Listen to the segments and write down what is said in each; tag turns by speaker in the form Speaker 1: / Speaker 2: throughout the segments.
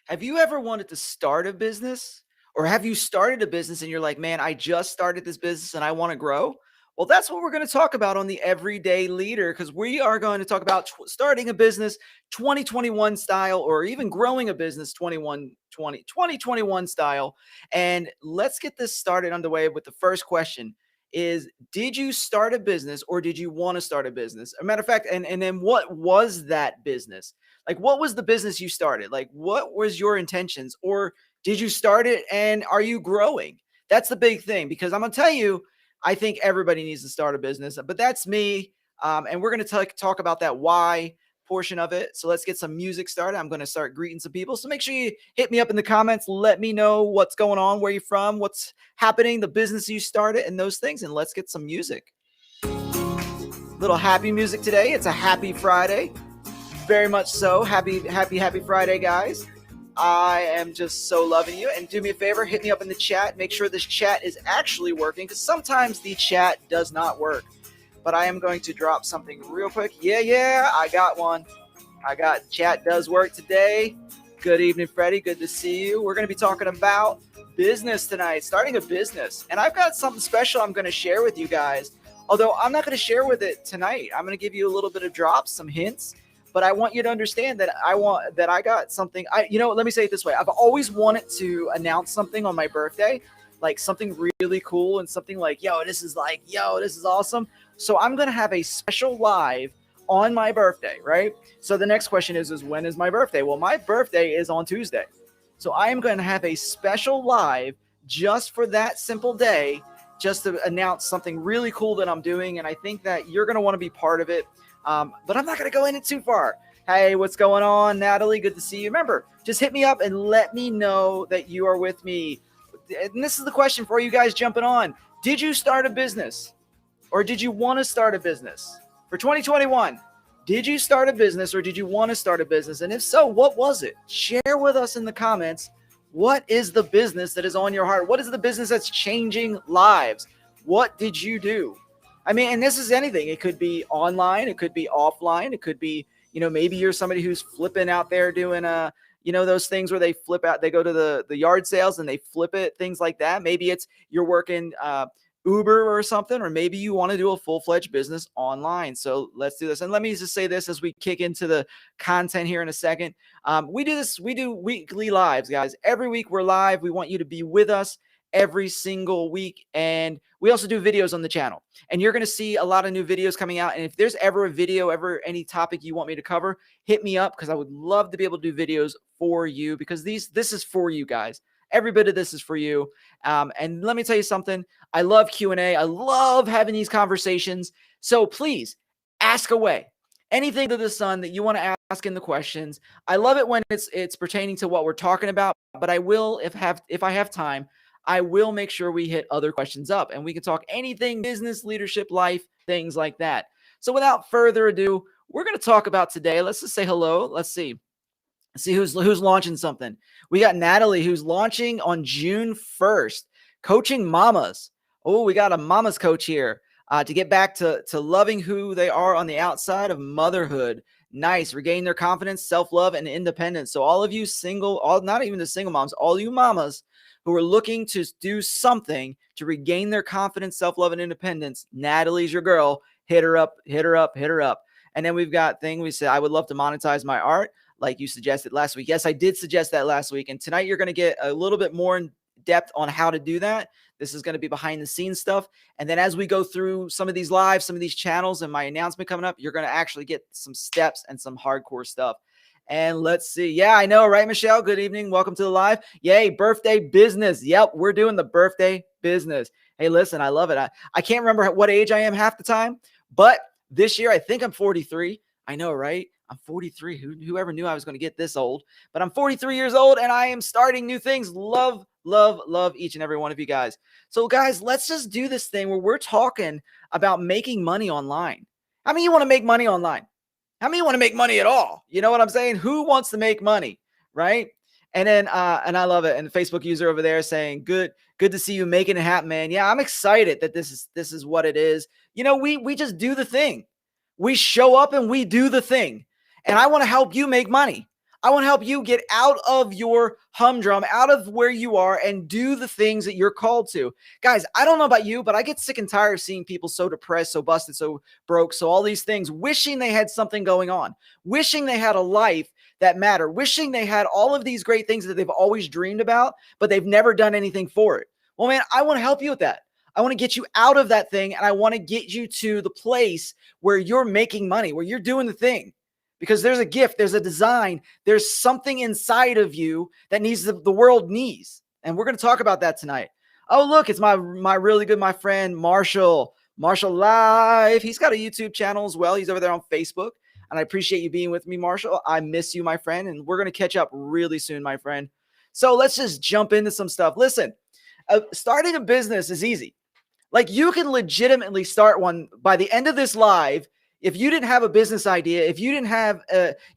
Speaker 1: Have you ever wanted to start a business? Or have you started a business and you're like, man, I just started this business and I want to grow? Well, that's what we're going to talk about on the Everyday Leader because we are going to talk about starting a business 2021 style or even growing a business 2021 style. And let's get this started underway with the first question is, did you start a business or did you want to start a business? A matter of fact, and then what was that business? Like, what was the business you started? Like, what was your intentions? Or did you start it and are you growing? That's the big thing because I'm going to tell you, I think everybody needs to start a business, but that's me. And we're going to talk about that why portion of it. So let's get some music started. I'm going to start greeting some people. So make sure you hit me up in the comments. Let me know what's going on, where you're from, what's happening, the business you started, and those things. And let's get some music. Little happy music today. It's a happy Friday. Very much so. Happy Friday, guys. I am just so loving you. And do me a favor, hit me up in the chat. Make sure this chat is actually working because sometimes the chat does not work. But I am going to drop something real quick. Yeah, I got one. Chat does work today. Good evening, Freddie. Good to see you. We're going to be talking about business tonight, starting a business. And I've got something special I'm going to share with you guys. Although I'm not going to share with it tonight. I'm going to give you a little bit of drops, some hints. But I want you to understand that I got something. Let me say it this way. I've always wanted to announce something on my birthday, like something really cool and something like, this is awesome. So I'm going to have a special live on my birthday, right? So the next question is when is my birthday? Well, my birthday is on Tuesday. So I am going to have a special live just for that simple day, just to announce something really cool that I'm doing. And I think that you're going to want to be part of it. But I'm not going to go in it too far. Hey, what's going on, Natalie? Good to see you. Remember, just hit me up and let me know that you are with me. And this is the question for you guys jumping on. Did you start a business or did you want to start a business for 2021? Did you start a business or did you want to start a business? And if so, what was it? Share with us in the comments. What is the business that is on your heart? What is the business that's changing lives? What did you do? I mean, and this is anything. It could be online. It could be offline. It could be, maybe you're somebody who's flipping out there doing those things where they flip out, they go to the yard sales and they flip it, things like that. Maybe it's you're working Uber or something, or maybe you want to do a full-fledged business online. So let's do this. And let me just say this as we kick into the content here in a second. We do weekly lives, guys. Every week we're live. We want you to be with us every single week. And we also do videos on the channel. And you're going to see a lot of new videos coming out. And if there's ever a video, any topic you want me to cover, hit me up because I would love to be able to do videos for you because this is for you guys. Every bit of this is for you. And let me tell you something. I love Q&A. I love having these conversations. So please ask away. Anything to the sun that you want to ask in the questions. I love it when it's pertaining to what we're talking about, but I will, if I have time, I will make sure we hit other questions up and we can talk anything business, leadership, life, things like that. So without further ado, we're going to talk about today. Let's just say hello. Let's see who's launching something. We got Natalie who's launching on June 1st, coaching mamas. Oh, we got a mama's coach here to get back to loving who they are on the outside of motherhood. Nice. Regain their confidence, self-love, and independence. So all of you not even the single moms, all you mamas who are looking to do something to regain their confidence, self-love, and independence, Natalie's your girl. Hit her up. And then we've got we said, I would love to monetize my art like you suggested last week. Yes, I did suggest that last week. And tonight you're going to get a little bit more in depth on how to do that. This is going to be behind the scenes stuff. And then as we go through some of these lives, some of these channels and my announcement coming up, you're going to actually get some steps and some hardcore stuff. And let's see. Yeah, I know, right, Michelle? Good evening. Welcome to the live. Yay, birthday business. Yep, we're doing the birthday business. Hey, listen, I love it. I can't remember what age I am half the time, but this year I think I'm 43. I know, right? I'm 43. Whoever knew I was going to get this old? But I'm 43 years old, and I am starting new things. Love each and every one of you guys. So, guys, let's just do this thing where we're talking about making money online. How many of you want to make money online? How many want to make money at all? You know what I'm saying? Who wants to make money, right? And then, and I love it. And the Facebook user over there saying, good to see you making it happen, man. Yeah, I'm excited that this is what it is. We just do the thing. We show up and we do the thing. And I want to help you make money. I want to help you get out of your humdrum, out of where you are, and do the things that you're called to. Guys, I don't know about you, but I get sick and tired of seeing people so depressed, so busted, so broke, so all these things, wishing they had something going on, wishing they had a life that mattered, wishing they had all of these great things that they've always dreamed about, but they've never done anything for it. Well, man, I want to help you with that. I want to get you out of that thing, and I want to get you to the place where you're making money, where you're doing the thing. Because there's a gift, there's a design, there's something inside of you that needs the world needs. And we're going to talk about that tonight. Oh, look, it's my really good, my friend, Marshall Live. He's got a YouTube channel as well. He's over there on Facebook. And I appreciate you being with me, Marshall. I miss you, my friend. And we're going to catch up really soon, my friend. So let's just jump into some stuff. Listen, starting a business is easy. Like, you can legitimately start one by the end of this live. If you didn't have a business idea, if you didn't have,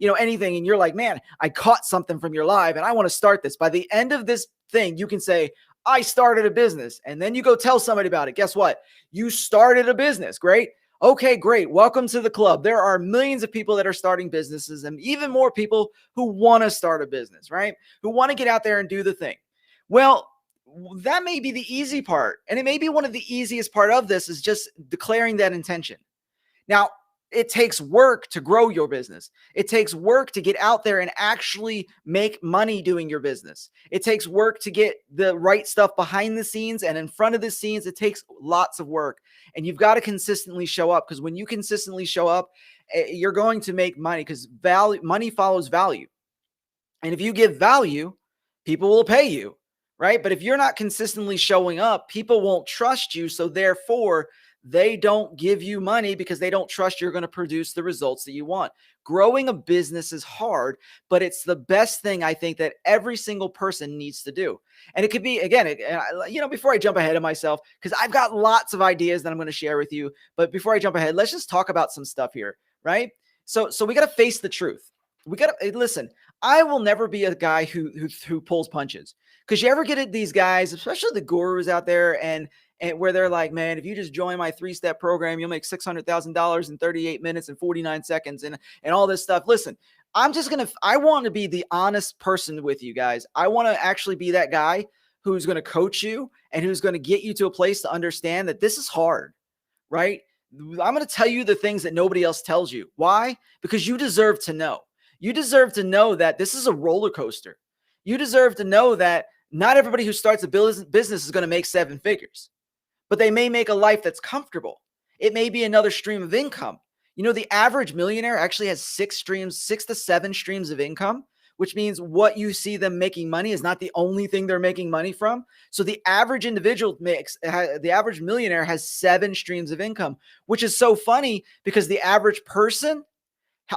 Speaker 1: anything, and you're like, man, I caught something from your live and I want to start this. By the end of this thing, you can say, I started a business. And then you go tell somebody about it. Guess what? You started a business. Great. Okay, great. Welcome to the club. There are millions of people that are starting businesses, and even more people who want to start a business, right? Who want to get out there and do the thing. Well, that may be the easy part. And it may be one of the easiest part of this is just declaring that intention. Now, it takes work to grow your business. It takes work to get out there and actually make money doing your business. It takes work to get the right stuff behind the scenes and in front of the scenes. It takes lots of work, and you've got to consistently show up, because when you consistently show up, you're going to make money, because money follows value. And if you give value, people will pay you, right? But if you're not consistently showing up, people won't trust you. So therefore, they don't give you money because they don't trust you're going to produce the results that you want. Growing a business is hard, but it's the best thing I think that every single person needs to do. And it could be, again, before I jump ahead of myself, because I've got lots of ideas that I'm going to share with you. But before I jump ahead, let's just talk about some stuff here, right? So we got to face the truth. We got to listen. I will never be a guy who pulls punches, because you ever get at these guys, especially the gurus out there, and where they're like, man, if you just join my 3-step program, you'll make $600,000 in 38 minutes and 49 seconds and all this stuff. Listen, I want to be the honest person with you guys. I want to actually be that guy who's going to coach you and who's going to get you to a place to understand that this is hard, right? I'm going to tell you the things that nobody else tells you. Why? Because you deserve to know. You deserve to know that this is a roller coaster. You deserve to know that not everybody who starts a business is going to make 7 figures. But they may make a life that's comfortable. It may be another stream of income. You know, the average millionaire actually has 6 to 7 streams of income, which means what you see them making money is not the only thing they're making money from. So the average individual the average millionaire has 7 streams of income, which is so funny because the average person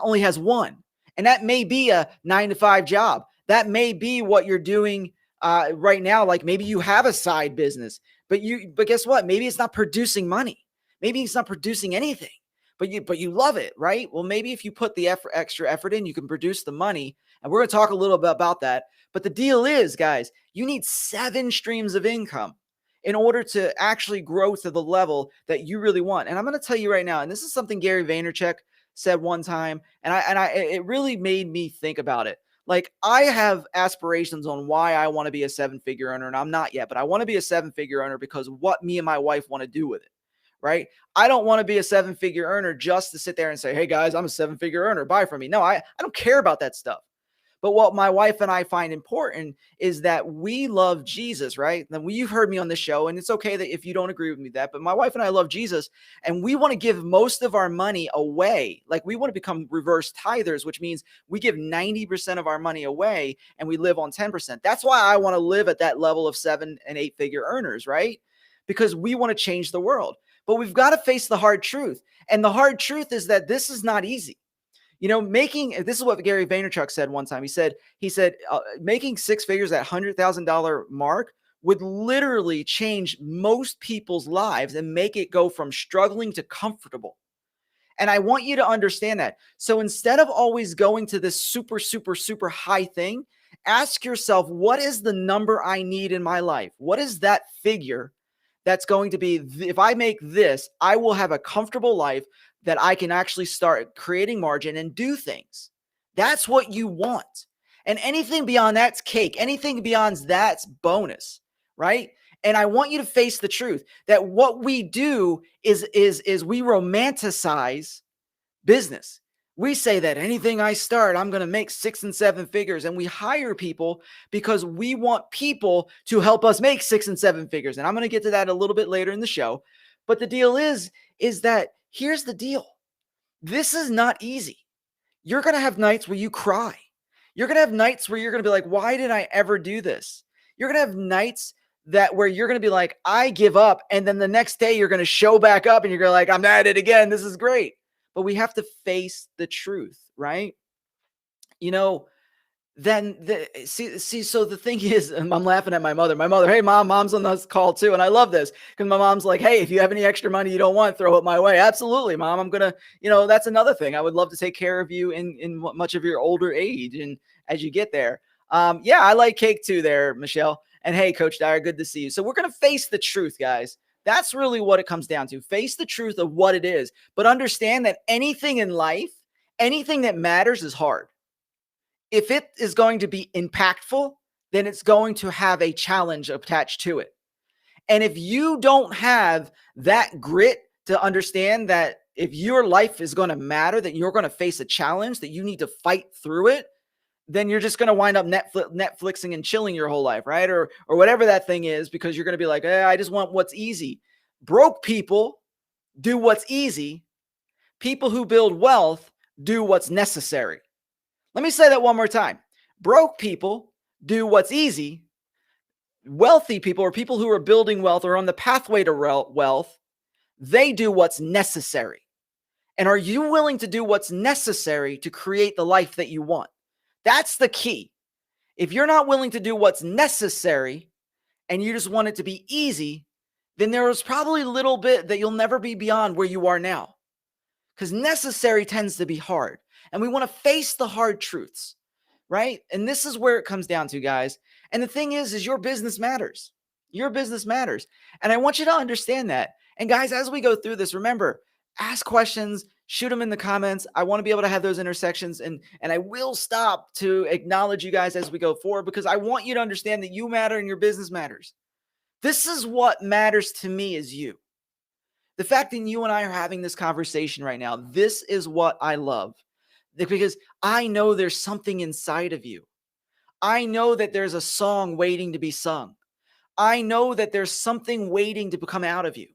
Speaker 1: only has 1. And that may be a 9-to-5 job. That may be what you're doing right now. Like, maybe you have a side business. But guess what? Maybe it's not producing money. Maybe it's not producing anything, but you love it, right? Well, maybe if you put the extra effort in, you can produce the money. And we're going to talk a little bit about that. But the deal is, guys, you need 7 streams of income in order to actually grow to the level that you really want. And I'm going to tell you right now, and this is something Gary Vaynerchuk said one time, and it really made me think about it. Like, I have aspirations on why I want to be a 7-figure earner, and I'm not yet, but I want to be a 7-figure earner because of what me and my wife want to do with it, right? I don't want to be a 7-figure earner just to sit there and say, hey guys, I'm a 7-figure earner, buy from me. No, I don't care about that stuff. But what my wife and I find important is that we love Jesus, right? And you've heard me on the show, and it's okay that if you don't agree with me that, but my wife and I love Jesus, and we want to give most of our money away. Like, we want to become reverse tithers, which means we give 90% of our money away and we live on 10%. That's why I want to live at that level of 7- and 8-figure earners, right? Because we want to change the world. But we've got to face the hard truth. And the hard truth is that this is not easy. You know, this is what Gary Vaynerchuk said one time. He said, making 6 figures at $100,000 mark would literally change most people's lives and make it go from struggling to comfortable. And I want you to understand that. So instead of always going to this super, super, super high thing, ask yourself, what is the number I need in my life? What is that figure that's going to be, if I make this, I will have a comfortable life that I can actually start creating margin and do things. That's what you want. And anything beyond that's cake. Anything beyond that's bonus, right? And I want you to face the truth that what we do is we romanticize business. We say that anything I start, I'm going to make 6 and 7 figures. And we hire people because we want people to help us make 6 and 7 figures. And I'm going to get to that a little bit later in the show. But the deal is that here's the deal. This is not easy. You're going to have nights where you cry. You're going to have nights where you're going to be like, why did I ever do this? You're going to have nights where you're going to be like, I give up. And then the next day you're going to show back up and you're going to like, I'm at it again. This is great. But we have to face the truth, right? So the thing is, I'm laughing at my mother. Hey, mom's on this call too. And I love this because my mom's like, hey, if you have any extra money you don't want, throw it my way. Absolutely, mom. I'm going to, that's another thing. I would love to take care of you in much of your older age and as you get there. Yeah, I like cake too there, Michelle. And hey, Coach Dyer, good to see you. So we're going to face the truth, guys. That's really what it comes down to. Face the truth of what it is, but understand that anything in life, anything that matters is hard. If it is going to be impactful, then it's going to have a challenge attached to it. And if you don't have that grit to understand that if your life is going to matter, that you're going to face a challenge, that you need to fight through it, then you're just going to wind up Netflixing and chilling your whole life, right? Or whatever that thing is, because you're going to be like, I just want what's easy. Broke people do what's easy. People who build wealth do what's necessary. Let me say that one more time. Broke people do what's easy. Wealthy people, or people who are building wealth or on the pathway to wealth, they do what's necessary. And are you willing to do what's necessary to create the life that you want? That's the key. If you're not willing to do what's necessary and you just want it to be easy, then there is probably a little bit that you'll never be beyond where you are now. Because necessary tends to be hard. And we want to face the hard truths, right? And this is where it comes down to, guys. And the thing is your business matters. Your business matters. And I want you to understand that. And guys, as we go through this, remember, ask questions, shoot them in the comments. I want to be able to have those intersections, and I will stop to acknowledge you guys as we go forward, because I want you to understand that you matter and your business matters. This is what matters to me, is you. The fact that you and I are having this conversation right now, this is what I love, because I know there's something inside of you. I know that there's a song waiting to be sung. I know that there's something waiting to come out of you.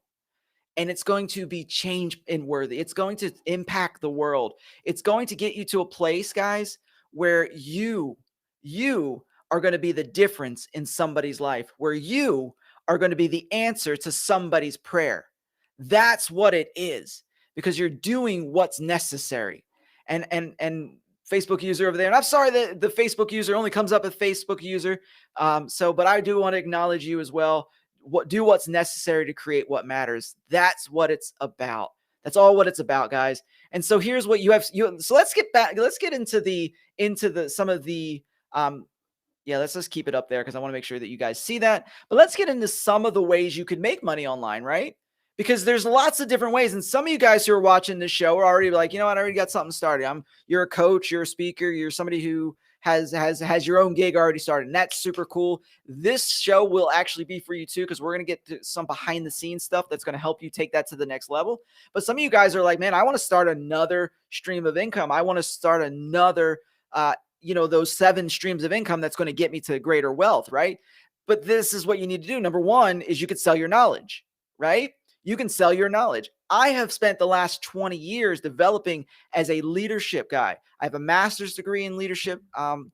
Speaker 1: And it's going to be change and worthy. It's going to impact the world. It's going to get you to a place, guys, where you are going to be the difference in somebody's life, where you are going to be the answer to somebody's prayer. That's what it is, because you're doing what's necessary. And Facebook user over there, and I'm sorry that the Facebook user only comes up as Facebook user. But I do want to acknowledge you as well. Do what's necessary to create what matters. That's what it's about. That's all what it's about, guys. And so here's what you have. So let's get back. Let's get into some of the. Let's just keep it up there because I want to make sure that you guys see that. But let's get into some of the ways you could make money online, right? Because there's lots of different ways. And some of you guys who are watching this show are already like, you know what, I already got something started. You're a coach, you're a speaker, you're somebody who has your own gig already started. And that's super cool. This show will actually be for you too, because we're going to get to some behind the scenes stuff that's going to help you take that to the next level. But some of you guys are like, man, I want to start another stream of income. I want to start another, those 7 streams of income that's going to get me to greater wealth, right? But this is what you need to do. Number one is you could sell your knowledge, right? You can sell your knowledge. I have spent the last 20 years developing as a leadership guy. I have a master's degree in leadership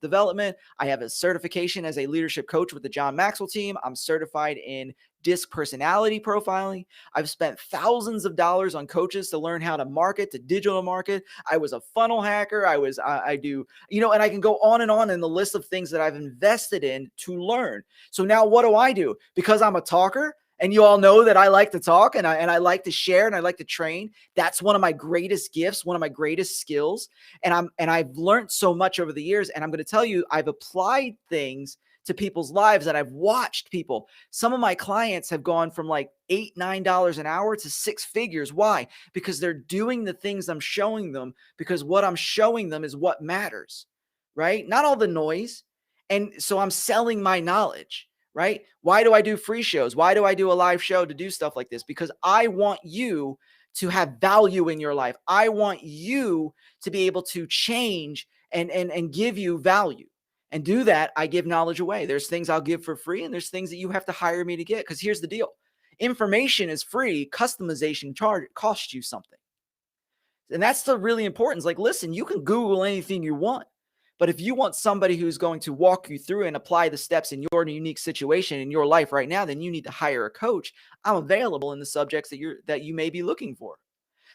Speaker 1: development. I have a certification as a leadership coach with the John Maxwell team. I'm certified in DISC personality profiling. I've spent thousands of dollars on coaches to learn how to market, to digital market. I was a funnel hacker. I do, and I can go on and on in the list of things that I've invested in to learn. So now what do? Because I'm a talker, and you all know that I like to talk and I like to share and I like to train. That's one of my greatest gifts, one of my greatest skills. And I've learned so much over the years. And I'm going to tell you, I've applied things to people's lives that I've watched people. Some of my clients have gone from like $8, $9 an hour to 6 figures. Why? Because they're doing the things I'm showing them, because what I'm showing them is what matters, right? Not all the noise. And so I'm selling my knowledge, right? Why do I do free shows? Why do I do a live show to do stuff like this? Because I want you to have value in your life. I want you to be able to change and give you value. And do that, I give knowledge away. There's things I'll give for free, and there's things that you have to hire me to get. Because here's the deal: information is free, customization costs you something. And that's the really important. It's like, listen, you can Google anything you want, but if you want somebody who's going to walk you through and apply the steps in your unique situation in your life right now, then you need to hire a coach. I'm available in the subjects that you may be looking for.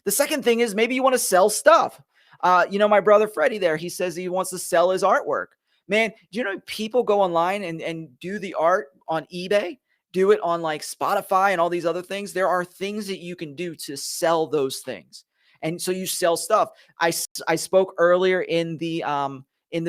Speaker 1: The second thing is maybe you want to sell stuff. My brother Freddie there, he says he wants to sell his artwork. Man, do you know people go online and do the art on eBay, do it on like Spotify and all these other things? There are things that you can do to sell those things. And so you sell stuff. I spoke earlier in the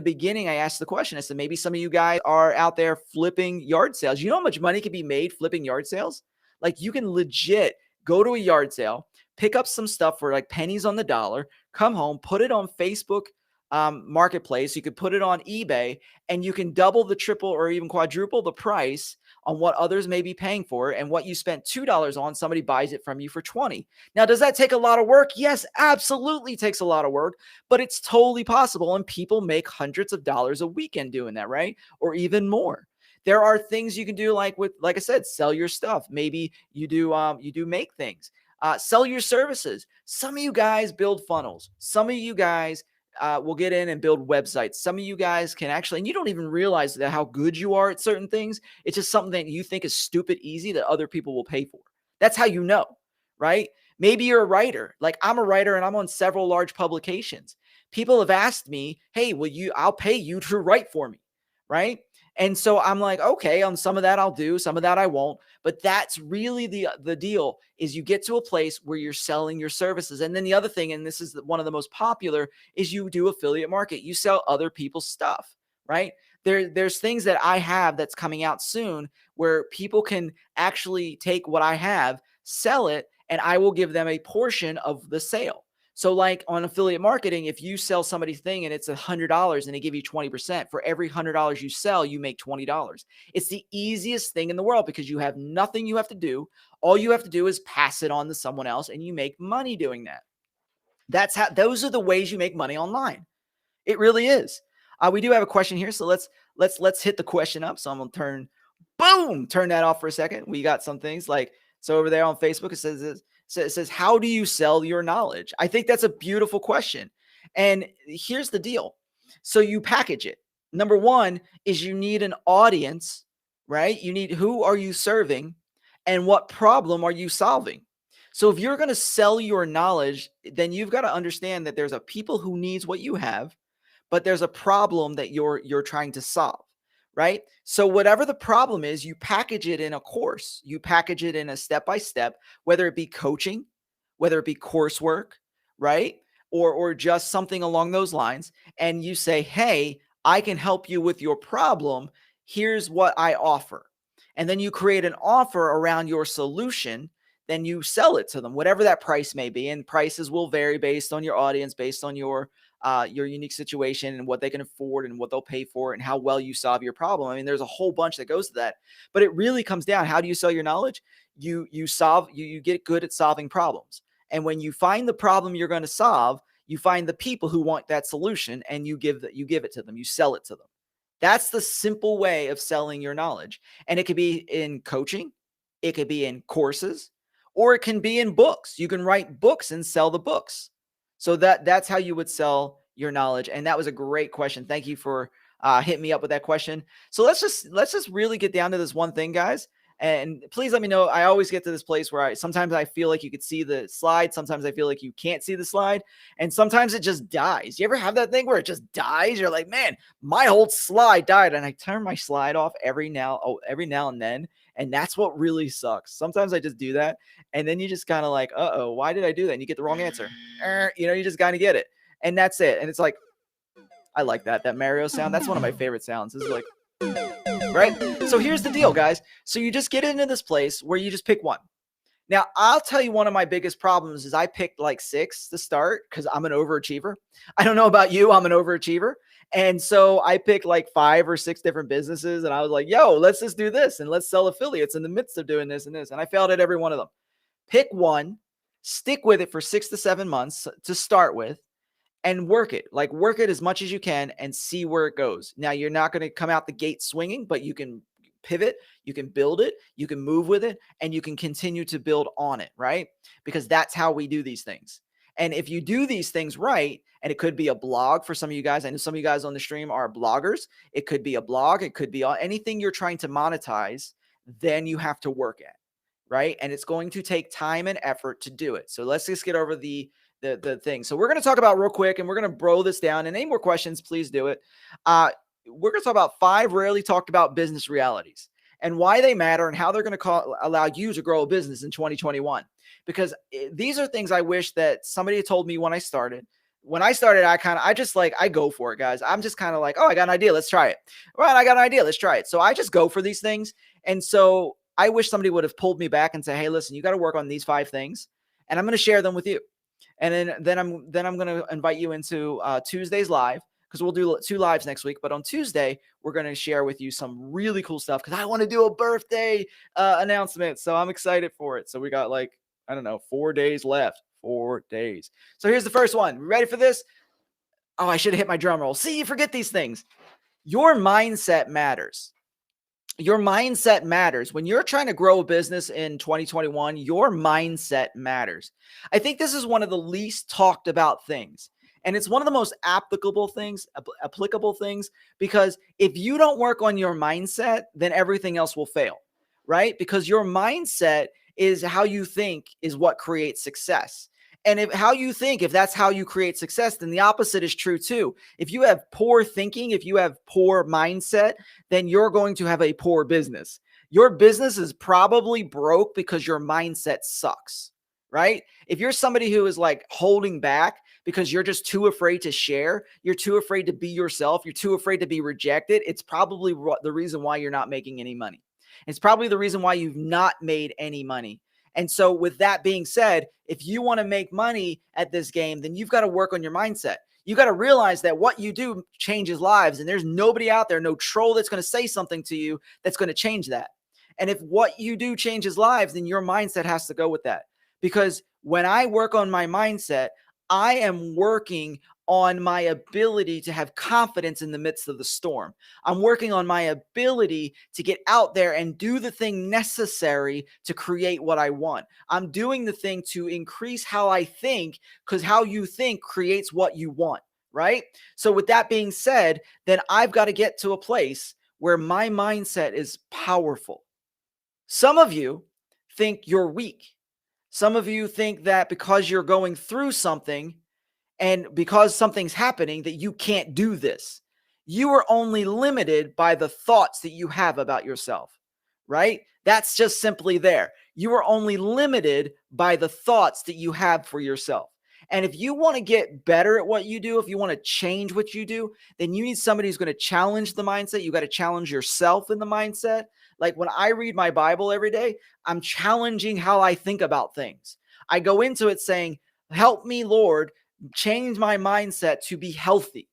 Speaker 1: beginning. I asked the question. I said, maybe some of you guys are out there flipping yard sales. You know how much money can be made flipping yard sales? Like, you can legit go to a yard sale, pick up some stuff for like pennies on the dollar, come home, put it on Facebook marketplace. You could put it on eBay, and you can double the triple or even quadruple the price on what others may be paying for. And what you spent $2 on, somebody buys it from you for 20. Now, does that take a lot of work? Yes, absolutely takes a lot of work, but it's totally possible. And people make hundreds of dollars a weekend doing that, right? Or even more. There are things you can do, like I said, sell your stuff. Maybe you do make things. Sell your services. Some of you guys build funnels. Some of you guys will get in and build websites. Some of you guys can actually, and you don't even realize that how good you are at certain things. It's just something that you think is stupid easy that other people will pay for. That's how you know, right? Maybe you're a writer. Like, I'm a writer and I'm on several large publications. People have asked me, hey, I'll pay you to write for me, right? And so I'm like, okay, on some of that I'll do, some of that I won't. But that's really the deal, is you get to a place where you're selling your services. And then the other thing, and this is one of the most popular, is you do affiliate market. You sell other people's stuff, right? There's things that I have that's coming out soon where people can actually take what I have, sell it, and I will give them a portion of the sale. So like on affiliate marketing, if you sell somebody's thing and it's $100 and they give you 20%, for every $100 you sell, you make $20. It's the easiest thing in the world because you have nothing you have to do. All you have to do is pass it on to someone else, and you make money doing that. Those are the ways you make money online. It really is. We do have a question here. So let's hit the question up. So I'm going to turn that off for a second. We got some things like, so over there on Facebook, it says, how do you sell your knowledge? I think that's a beautiful question. And here's the deal. So you package it. Number one is you need an audience, right? You need, who are you serving and what problem are you solving? So if you're going to sell your knowledge, then you've got to understand that there's a people who needs what you have, but there's a problem that you're trying to solve. Right? So whatever the problem is, you package it in a course, you package it in a step-by-step, whether it be coaching, whether it be coursework, right? Or just something along those lines. And you say, hey, I can help you with your problem. Here's what I offer. And then you create an offer around your solution. Then you sell it to them, whatever that price may be. And prices will vary based on your audience, based on your unique situation and what they can afford and what they'll pay for and how well you solve your problem. I mean, there's a whole bunch that goes to that, but it really comes down. How do you sell your knowledge? You get good at solving problems. And when you find the problem you're going to solve, you find the people who want that solution and you give it to them. You sell it to them. That's the simple way of selling your knowledge. And it could be in coaching. It could be in courses, or it can be in books. You can write books and sell the books. So that's how you would sell your knowledge. And that was a great question. Thank you for hitting me up with that question. So let's just really get down to this one thing, guys. And please let me know. I always get to this place where sometimes I feel like you could see the slide. Sometimes I feel like you can't see the slide. And sometimes it just dies. You ever have that thing where it just dies? You're like, man, my whole slide died. And I turn my slide off every now and then. And that's what really sucks. Sometimes I just do that. And then you just kind of like, uh-oh, why did I do that? And you get the wrong answer. You just kind of get it. And that's it. And it's like, I like that Mario sound. That's one of my favorite sounds. This is like, right? So here's the deal, guys. So you just get into this place where you just pick one. Now, I'll tell you, one of my biggest problems is I picked like 6 to start because I'm an overachiever. I don't know about you. I'm an overachiever. And so I picked like 5 or 6 different businesses and I was like, yo, let's just do this and let's sell affiliates in the midst of doing this and this. And I failed at every one of them. Pick one, stick with it for 6 to 7 months to start with, and work it. Like work it as much as you can and see where it goes. Now you're not going to come out the gate swinging, but you can pivot, you can build it, you can move with it, and you can continue to build on it, right? Because that's how we do these things. And if you do these things right, and it could be a blog for some of you guys, I know some of you guys on the stream are bloggers. It could be a blog, it could be anything you're trying to monetize, then you have to work at, right? And it's going to take time and effort to do it. So let's just get over the thing. So we're going to talk about real quick, and we're going to bro this down. And any more questions, please do it. We're going to talk about 5 rarely talked about business realities and why they matter and how they're going to allow you to grow a business in 2021. Because these are things I wish that somebody had told me when I started. When I started, I go for it, guys. I'm just kind of like, oh, I got an idea. Let's try it. Right. I got an idea. Let's try it. So I just go for these things. And so I wish somebody would have pulled me back and say, hey, listen, you got to work on these 5 things and I'm going to share them with you. And then I'm going to invite you into Tuesday's live, because we'll do 2 lives next week. But on Tuesday, we're going to share with you some really cool stuff because I want to do a birthday announcement. So I'm excited for it. So we got 4 days left. 4 days. So here's the first one. Ready for this? Oh, I should have hit my drum roll. See, you forget these things. Your mindset matters. Your mindset matters. When you're trying to grow a business in 2021, your mindset matters. I think this is one of the least talked about things. And it's one of the most applicable things, because if you don't work on your mindset, then everything else will fail, right? Because your mindset is how you think is what creates success. And if that's how you create success, then the opposite is true too. If you have poor thinking, if you have poor mindset, then you're going to have a poor business. Your business is probably broke because your mindset sucks, right? If you're somebody who is like holding back because you're just too afraid to share, you're too afraid to be yourself, you're too afraid to be rejected, it's probably the reason why you're not making any money. It's probably the reason why you've not made any money. And so with that being said, if you want to make money at this game, then you've got to work on your mindset. You got to realize that what you do changes lives, and there's nobody out there, no troll that's going to say something to you that's going to change that. And if what you do changes lives, then your mindset has to go with that. Because when I work on my mindset, I am working on my ability to have confidence in the midst of the storm. I'm working on my ability to get out there and do the thing necessary to create what I want. I'm doing the thing to increase how I think, because how you think creates what you want, right? So with that being said, then I've got to get to a place where my mindset is powerful. Some of you think you're weak. Some of you think that because you're going through something, and because something's happening, that you can't do this. You are only limited by the thoughts that you have about yourself, right? That's just simply there. You are only limited by the thoughts that you have for yourself. And if you want to get better at what you do, if you want to change what you do, then you need somebody who's going to challenge the mindset. You got to challenge yourself in the mindset. Like when I read my Bible every day, I'm challenging how I think about things. I go into it saying, help me, Lord, change my mindset to be healthy.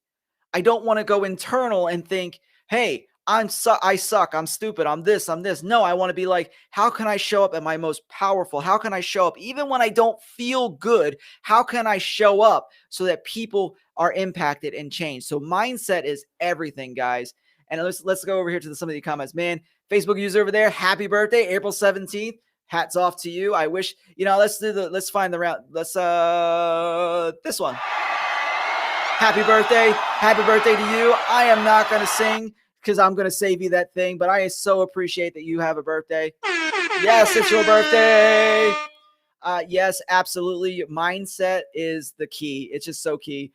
Speaker 1: I don't want to go internal and think, hey, I suck, I'm stupid, I'm this. No, I want to be like, how can I show up at my most powerful? How can I show up even when I don't feel good? How can I show up so that people are impacted and changed? So mindset is everything, guys. And let's go over here to some of the comments. Man, Facebook user over there, happy birthday, April 17th. Hats off to you. I wish, let's find the round. This one. Happy birthday. Happy birthday to you. I am not going to sing because I'm going to save you that thing, but I so appreciate that you have a birthday. Yes, it's your birthday. Yes, absolutely. Mindset is the key. It's just so key.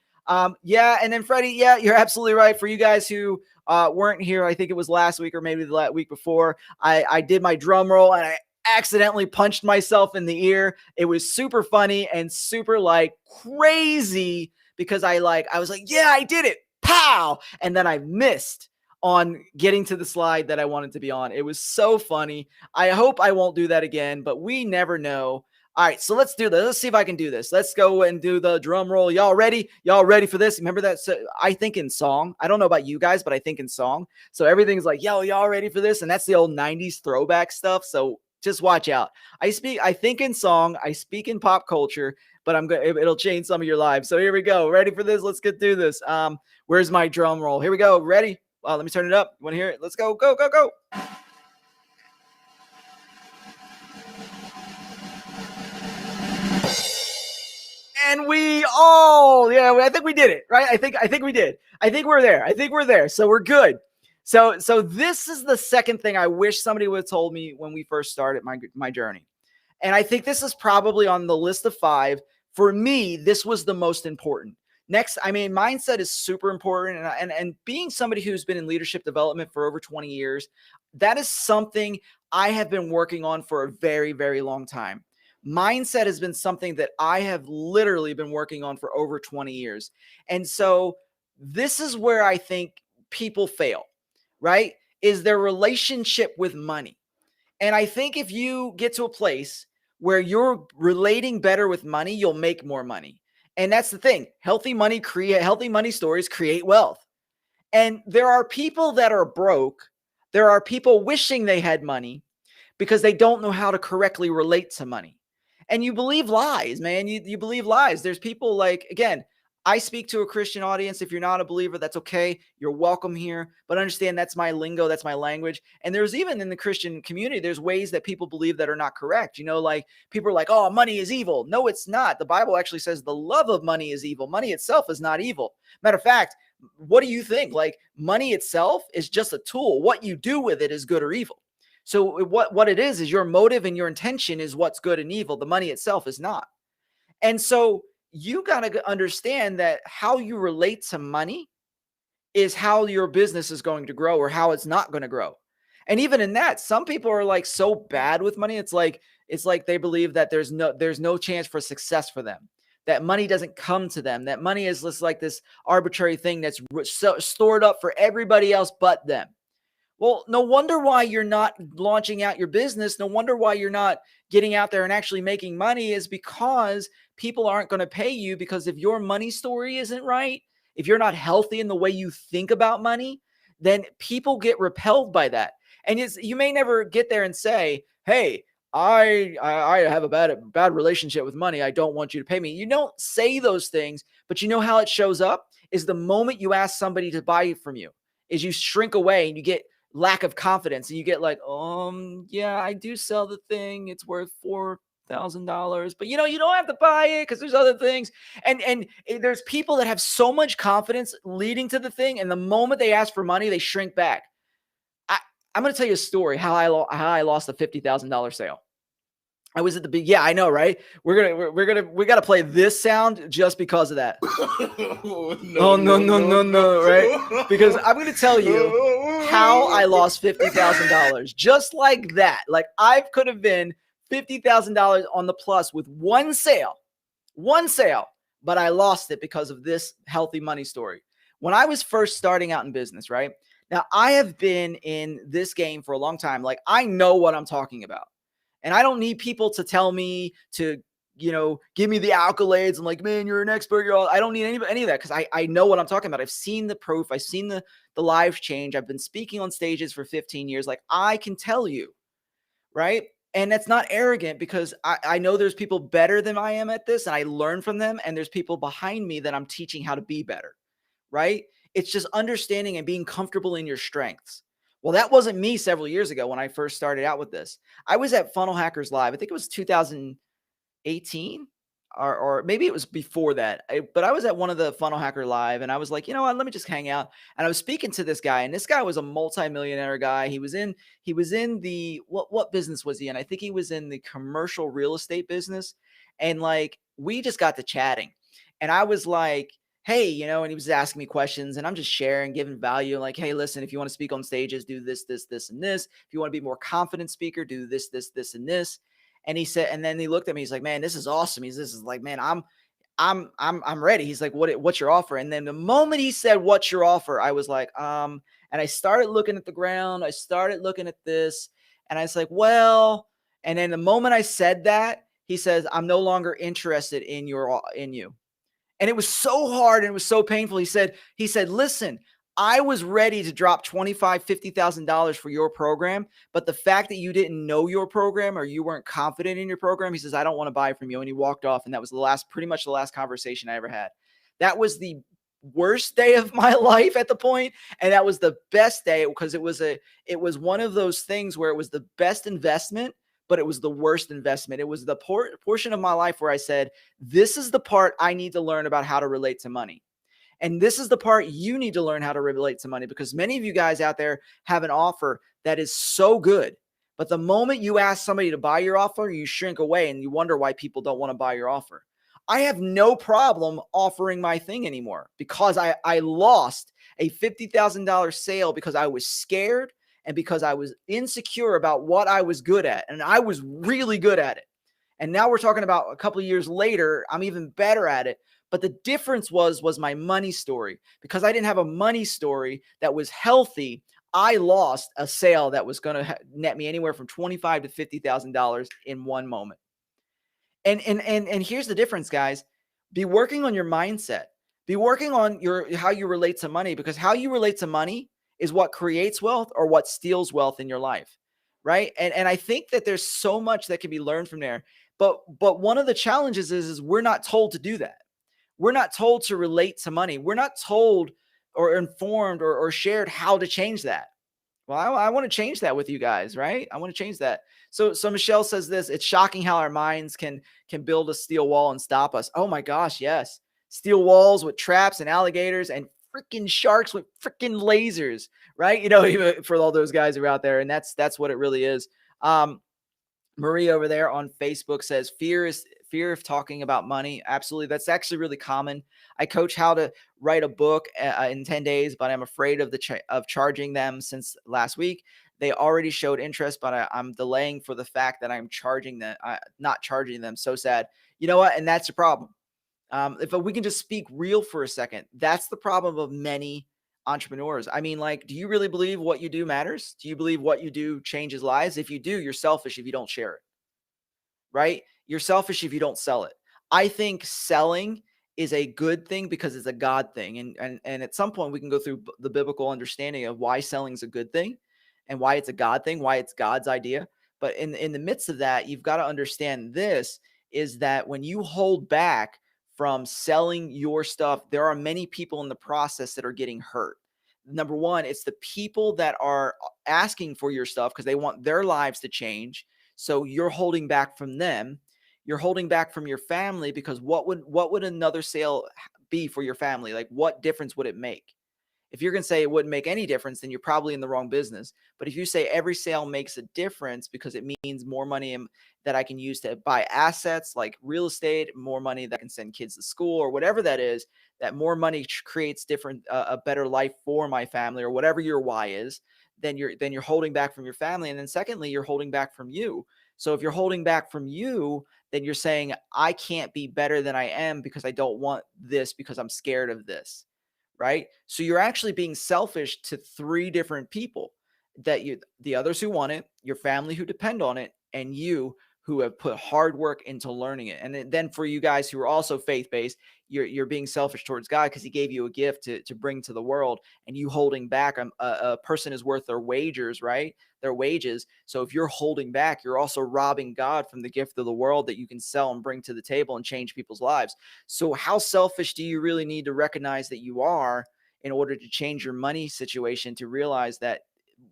Speaker 1: Yeah. And then Freddie, yeah, you're absolutely right. For you guys who weren't here, I think it was last week or maybe the week before, I did my drum roll and I accidentally punched myself in the ear. It was super funny and super crazy because I was like, yeah, I did it. Pow. And then I missed on getting to the slide that I wanted to be on. It was so funny. I hope I won't do that again, but we never know. All right, so let's do this. Let's see if I can do this. Let's go and do the drum roll. Y'all ready? Y'all ready for this? Remember that? So I think in song. I don't know about you guys, but I think in song. So everything's like, yo, y'all ready for this? And that's the old 90s throwback stuff. So just watch out. I think in song, I speak in pop culture, but it'll change some of your lives. So here we go. Ready for this? Let's get through this. Where's my drum roll? Here we go. Ready? Let me turn it up. You want to hear it? Let's go, go, go, go. And I think we did it, right? I think we did. I think we're there. So we're good. So this is the second thing I wish somebody would have told me when we first started my journey. And I think this is probably on the list of 5. For me, this was the most important. Next, I mean, mindset is super important. And being somebody who's been in leadership development for over 20 years, that is something I have been working on for a very, very long time. Mindset has been something that I have literally been working on for over 20 years. And so this is where I think people fail, right? Is their relationship with money. And I think if you get to a place where you're relating better with money, you'll make more money. And that's the thing. Healthy money stories create wealth. And there are people that are broke. There are people wishing they had money because they don't know how to correctly relate to money. And you believe lies, man. You believe lies. There's people like, again, I speak to a Christian audience. If you're not a believer, that's okay. You're welcome here. But understand that's my lingo. That's my language. And there's even in the Christian community, there's ways that people believe that are not correct. You know, like people are like, oh, money is evil. No, it's not. The Bible actually says the love of money is evil. Money itself is not evil. Matter of fact, what do you think? Like money itself is just a tool. What you do with it is good or evil. So what it is your motive and your intention is what's good and evil. The money itself is not. And so you got to understand that how you relate to money is how your business is going to grow or how it's not going to grow. And even in that, some people are like so bad with money. It's like they believe that there's no chance for success for them, that money doesn't come to them, that money is just like this arbitrary thing that's stored up for everybody else but them. Well, no wonder why you're not launching out your business. No wonder why you're not getting out there and actually making money is because people aren't going to pay you, because if your money story isn't right, if you're not healthy in the way you think about money, then people get repelled by that. And you may never get there and say, hey, I have a bad relationship with money. I don't want you to pay me. You don't say those things, but you know how it shows up is the moment you ask somebody to buy it from you, is you shrink away and you get lack of confidence and you get like, yeah, I do sell the thing. It's worth $4,000, but you don't have to buy it because there's other things. And there's people that have so much confidence leading to the thing. And the moment they ask for money, they shrink back. I'm going to tell you a story, how I lost a $50,000 sale. I was at the big, yeah, I know, right? We got to play this sound just because of that. No, right? Because I'm going to tell you how I lost $50,000 just like that. Like I could have been $50,000 on the plus with one sale, but I lost it because of this healthy money story. When I was first starting out in business, right? Now I have been in this game for a long time. Like I know what I'm talking about. And I don't need people to tell me to, give me the accolades. I'm like, man, you're an expert. I don't need any of that because I know what I'm talking about. I've seen the proof. I've seen the lives change. I've been speaking on stages for 15 years. Like I can tell you, right? And that's not arrogant because I know there's people better than I am at this and I learn from them. And there's people behind me that I'm teaching how to be better, right? It's just understanding and being comfortable in your strengths. Well, that wasn't me several years ago when I first started out with this. I was at Funnel Hackers Live. I think it was 2018 or maybe it was before that. But I was at one of the Funnel Hacker Live and I was like, you know what, let me just hang out. And I was speaking to this guy and this guy was a multimillionaire guy. He was in the, what business was he in? I think he was in the commercial real estate business. And like, we just got to chatting and I was like, hey, and he was asking me questions and I'm just sharing, giving value. Like, hey, listen, if you want to speak on stages, do this, this, this, and this. If you want to be more confident speaker, do this, this, this, and this. And he said, and then he looked at me, he's like, man, this is awesome. This is like, man, I'm ready. He's like, what's your offer? And then the moment he said, what's your offer? I was like, and I started looking at the ground. I started looking at this and I was like, well, and then the moment I said that, He says, I'm no longer interested in you. And it was so hard and it was so painful. He said, listen, I was ready to drop $25,000, $50,000 for your program, but the fact that you didn't know your program or you weren't confident in your program, he says, I don't want to buy from you. And he walked off. And that was pretty much the last conversation I ever had. That was the worst day of my life at the point, and that was the best day because it was one of those things where it was the best investment, but it was the worst investment. It was the portion of my life where I said, this is the part I need to learn about how to relate to money. And this is the part you need to learn how to relate to money, because many of you guys out there have an offer that is so good. But the moment you ask somebody to buy your offer, you shrink away and you wonder why people don't want to buy your offer. I have no problem offering my thing anymore because I lost a $50,000 sale because I was scared and because I was insecure about what I was good at. And I was really good at it. And now we're talking about a couple of years later, I'm even better at it. But the difference was my money story. Because I didn't have a money story that was healthy, I lost a sale that was going to net me anywhere from $25,000 to $50,000 in one moment. And here's the difference, guys. Be working on your mindset. Be working on how you relate to money, because how you relate to money is what creates wealth or what steals wealth in your life, right? And I think that there's so much that can be learned from there. But one of the challenges is we're not told to do that. We're not told to relate to money. We're not told or informed or shared how to change that. Well, I want to change that with you guys, right? I want to change that. So Michelle says this, it's shocking how our minds can build a steel wall and stop us. Oh my gosh, yes. Steel walls with traps and alligators and freaking sharks with freaking lasers, right? Even for all those guys who are out there, and that's what it really is. Marie over there on Facebook says fear of talking about money. Absolutely. That's actually really common. I coach how to write a book in 10 days, but I'm afraid of of charging them since last week. They already showed interest, but I'm delaying for the fact that I'm not charging them. So sad. You know what? And that's the problem. If we can just speak real for a second, that's the problem of many entrepreneurs. I mean, like, do you really believe what you do matters? Do you believe what you do changes lives? If you do, you're selfish if you don't share it, right? You're selfish if you don't sell it. I think selling is a good thing because it's a God thing. And at some point we can go through the biblical understanding of why selling is a good thing and why it's a God thing, why it's God's idea. But in the midst of that, you've got to understand this is that when you hold back from selling your stuff, there are many people in the process that are getting hurt. Number one, it's the people that are asking for your stuff because they want their lives to change. So you're holding back from them. You're holding back from your family because what would another sale be for your family? Like, what difference would it make? If you're going to say it wouldn't make any difference, then you're probably in the wrong business. But if you say every sale makes a difference because it means more money that I can use to buy assets like real estate, more money that I can send kids to school or whatever that is, that more money creates a better life for my family or whatever your why is, then you're holding back from your family. And then secondly, you're holding back from you. So if you're holding back from you, then you're saying, I can't be better than I am because I don't want this because I'm scared of this. Right? So you're actually being selfish to three different people, the others who want it, your family who depend on it, and you who have put hard work into learning it. And then for you guys who are also faith-based, you're being selfish towards God because he gave you a gift to bring to the world, and you holding back. A person is worth their wages, right? Their wages. So if you're holding back, you're also robbing God from the gift of the world that you can sell and bring to the table and change people's lives. So how selfish do you really need to recognize that you are in order to change your money situation, to realize that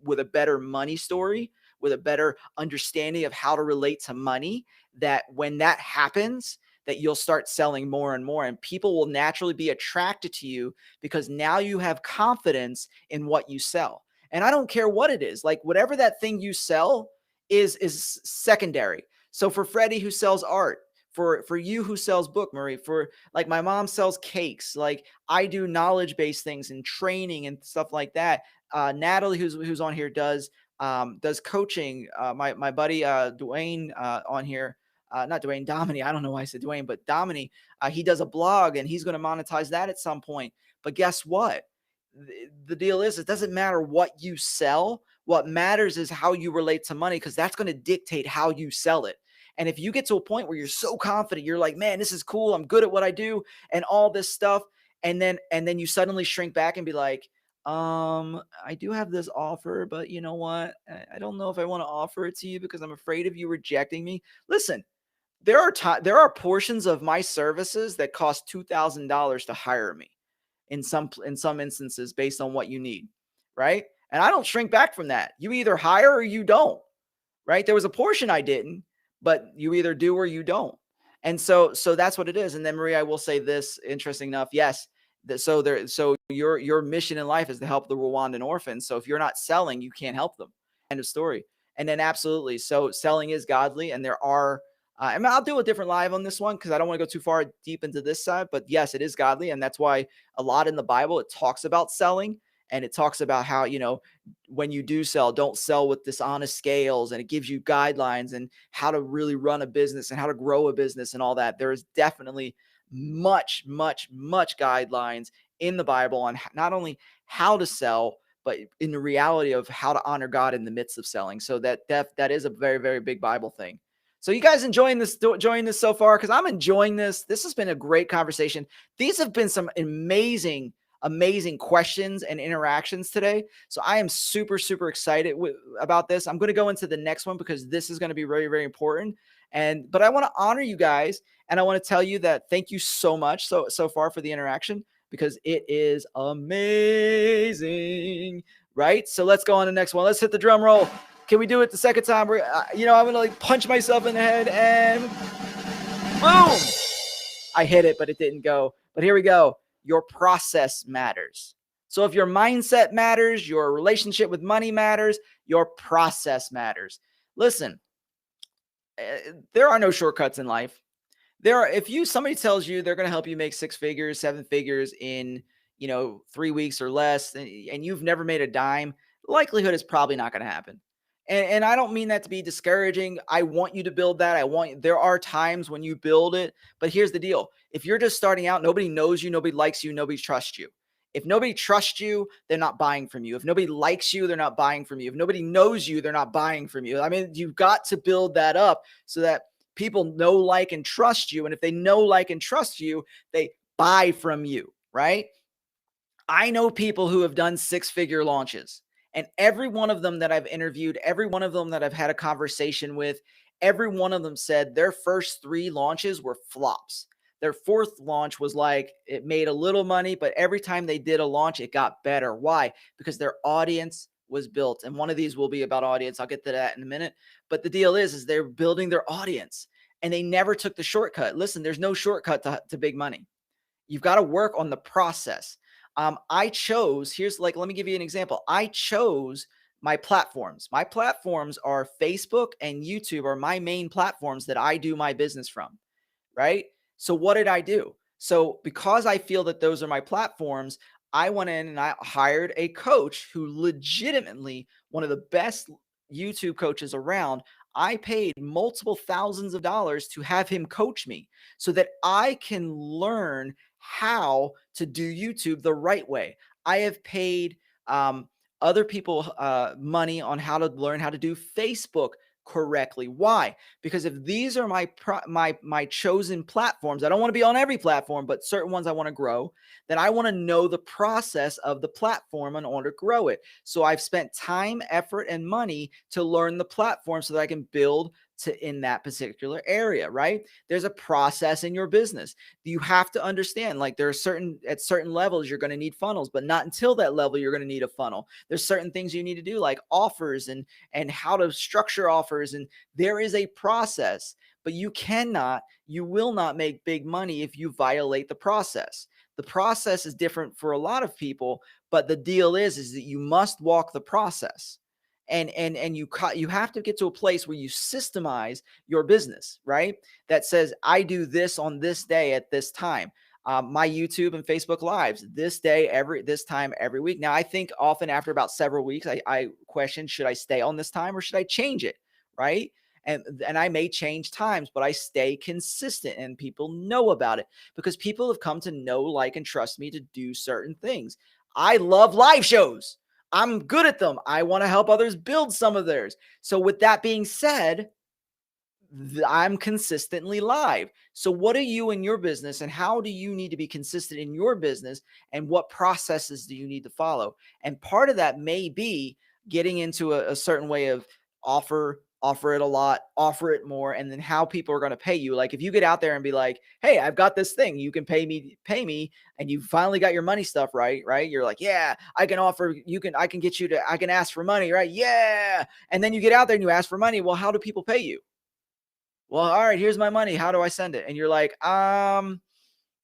Speaker 1: with a better money story, with a better understanding of how to relate to money, that when that happens, that you'll start selling more and more, and people will naturally be attracted to you because now you have confidence in what you sell. And I don't care what it is, like whatever that thing you sell is secondary. So for Freddie who sells art, for you who sells book, Marie, for like my mom sells cakes, like I do knowledge-based things and training and stuff like that. Natalie, who's on here, does coaching. My buddy Dwayne on here, not Dwayne, Domini. I don't know why I said Dwayne, but Domini. He does a blog and he's going to monetize that at some point. But guess what? The deal is, it doesn't matter what you sell. What matters is how you relate to money, because that's going to dictate how you sell it. And if you get to a point where you're so confident, you're like, man, this is cool, I'm good at what I do and all this stuff, and then you suddenly shrink back and be like, I do have this offer, but you know what? I don't know if I want to offer it to you because I'm afraid of you rejecting me. Listen, there are portions of my services that cost $2,000 to hire me in some instances based on what you need, right? And I don't shrink back from that. You either hire or you don't, right? There was a portion I didn't, but you either do or you don't. And so that's what it is. And then Maria, I will say this, interesting enough, yes. So your mission in life is to help the Rwandan orphans. So if you're not selling, you can't help them. End of story. And then absolutely. So selling is godly, and there are and I'll do a different live on this one because I don't want to go too far deep into this side. But yes, it is godly, and that's why a lot in the Bible it talks about selling, and it talks about how when you do sell, don't sell with dishonest scales, and it gives you guidelines and how to really run a business and how to grow a business and all that. There is definitely much, much, much guidelines in the Bible on not only how to sell, but in the reality of how to honor God in the midst of selling. So that is a very, very big Bible thing. So you guys enjoying this so far? Because I'm enjoying this. This has been a great conversation. These have been some amazing, amazing questions and interactions today. So I am super, super excited about this. I'm going to go into the next one because this is going to be very, very important. But I want to honor you guys, and I want to tell you that thank you so much so far for the interaction because it is amazing, right? So let's go on to the next one. Let's hit the drum roll. Can we do it the second time? I'm going to like punch myself in the head and boom. I hit it, but it didn't go. But here we go. Your process matters. So if your mindset matters, your relationship with money matters, your process matters. Listen, there are no shortcuts in life. If somebody tells you they're going to help you make 6 figures, 7 figures in, 3 weeks or less, and you've never made a dime, likelihood is probably not going to happen. And I don't mean that to be discouraging. I want you to build that. There are times when you build it, but here's the deal. If you're just starting out, nobody knows you, nobody likes you, nobody trusts you. If nobody trusts you, they're not buying from you. If nobody likes you, they're not buying from you. If nobody knows you, they're not buying from you. I mean, you've got to build that up so that people know, like, and trust you. And if they know, like, and trust you, they buy from you, right? I know people who have done 6-figure launches. And every one of them that I've interviewed, every one of them that I've had a conversation with, every one of them said their first 3 launches were flops. Their 4th launch was like it made a little money, but every time they did a launch, it got better. Why? Because their audience was built. And one of these will be about audience. I'll get to that in a minute. But the deal is they're building their audience and they never took the shortcut. Listen, there's no shortcut to big money. You've got to work on the process. Let me give you an example. I chose my platforms. My platforms are Facebook and YouTube are my main platforms that I do my business from, right? So what did I do? So because I feel that those are my platforms, I went in and I hired a coach who legitimately one of the best YouTube coaches around. I paid multiple thousands of dollars to have him coach me so that I can learn how to do YouTube the right way. I have paid other people money on how to learn how to do Facebook correctly. Why? Because if these are my chosen platforms, I don't want to be on every platform, but certain ones I want to grow, then I want to know the process of the platform in order to grow it. So I've spent time, effort, and money to learn the platform so that I can build in that particular area, right? There's a process in your business. You have to understand, like at certain levels, you're going to need funnels, but not until that level, you're going to need a funnel. There's certain things you need to do like offers and how to structure offers. And there is a process, but you will not make big money if you violate the process. The process is different for a lot of people, but the deal is that you must walk the process. And you have to get to a place where you systemize your business, right? That says, I do this on this day at this time. My YouTube and Facebook lives this time every week. Now, I think often after about several weeks, I question, should I stay on this time or should I change it, right? And I may change times, but I stay consistent and people know about it because people have come to know, like, and trust me to do certain things. I love live shows. I'm good at them. I want to help others build some of theirs. So with that being said, I'm consistently live. So, what are you in your business, and how do you need to be consistent in your business, and what processes do you need to follow? And part of that may be getting into a certain way of offer it a lot, offer it more, and then how people are going to pay you. Like if you get out there and be like, "Hey, I've got this thing, you can pay me," and you finally got your money stuff right, right? You're like, "Yeah, I can offer, I can get you to, I can ask for money, right? Yeah." And then you get out there and you ask for money. Well, how do people pay you? Well, all right, here's my money. How do I send it? And you're like, I'm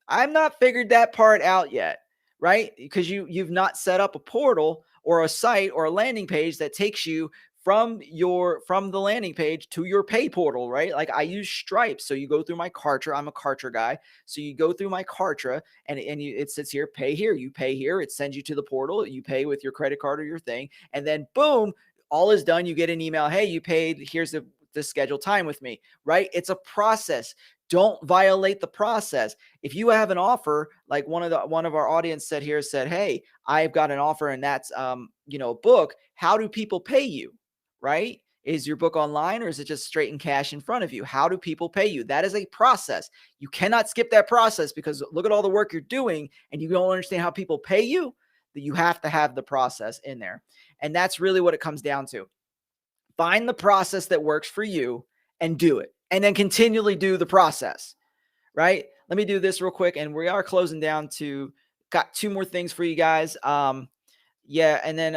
Speaker 1: not figured that part out yet, right? Because you've not set up a portal or a site or a landing page that takes you from the landing page to your pay portal, right? Like I use Stripe. So you go through my Kartra. I'm a Kartra guy. So you go through my Kartra it sits here, pay here, you pay here, it sends you to the portal, you pay with your credit card or your thing, and then boom, all is done. You get an email, hey, you paid, here's the scheduled time with me, right? It's a process. Don't violate the process. If you have an offer, like one of our audience said, "Hey, I've got an offer, and that's a book. How do people pay you?" Right? Is your book online, or is it just straight in cash in front of you? How do people pay you? That is a process. You cannot skip that process, because look at all the work you're doing and you don't understand how people pay you. That you have to have the process in there. And that's really what it comes down to. Find the process that works for you and do it. And then continually do the process, right? Let me do this real quick. And we are closing down to, got two more things for you guys. Yeah, and then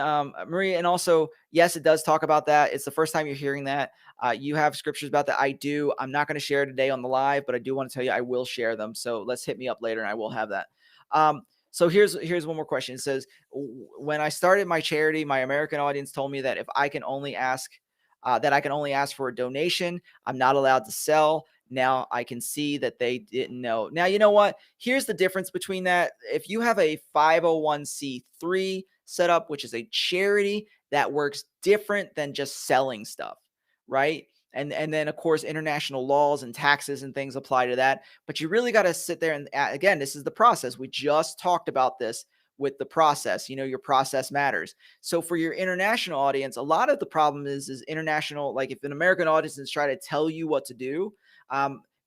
Speaker 1: Maria, and also, yes, it does talk about that. It's the first time you're hearing that. You have scriptures about that. I do. I'm not going to share today on the live, but I do want to tell you I will share them. So let's hit me up later, and I will have that. So here's one more question. It says, when I started my charity, my American audience told me that if I can only ask, that I can only ask for a donation. I'm not allowed to sell. Now I can see that they didn't know. Now, you know what? Here's the difference between that. If you have a 501c3 setup, which is a charity, that works different than just selling stuff, right? And then of course international laws and taxes and things apply to that. But you really got to sit there and again, this is the process. We just talked about this with the process. Your process matters. So for your international audience, a lot of the problem is international. Like if an American audience is trying to tell you what to do,